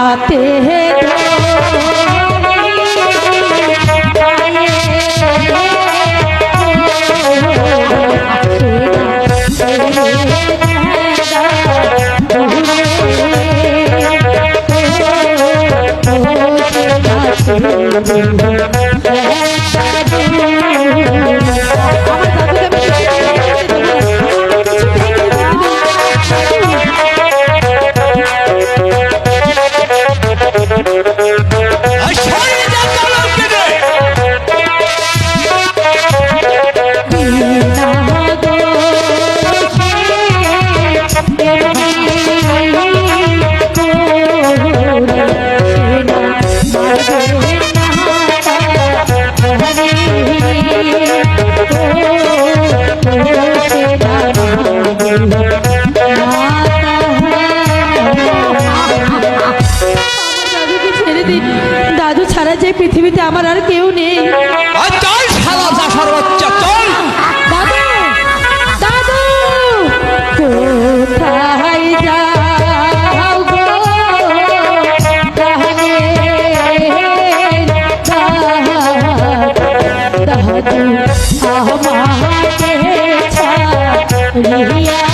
হাতে দাদু ছাড়া যে পৃথিবীতে আমার আর কেউ নেই। চল শালা দাসার বাচ্চা চল। দাদু দাদু কোথায় যাও গো দাদু আমাকে ছাড়িয়া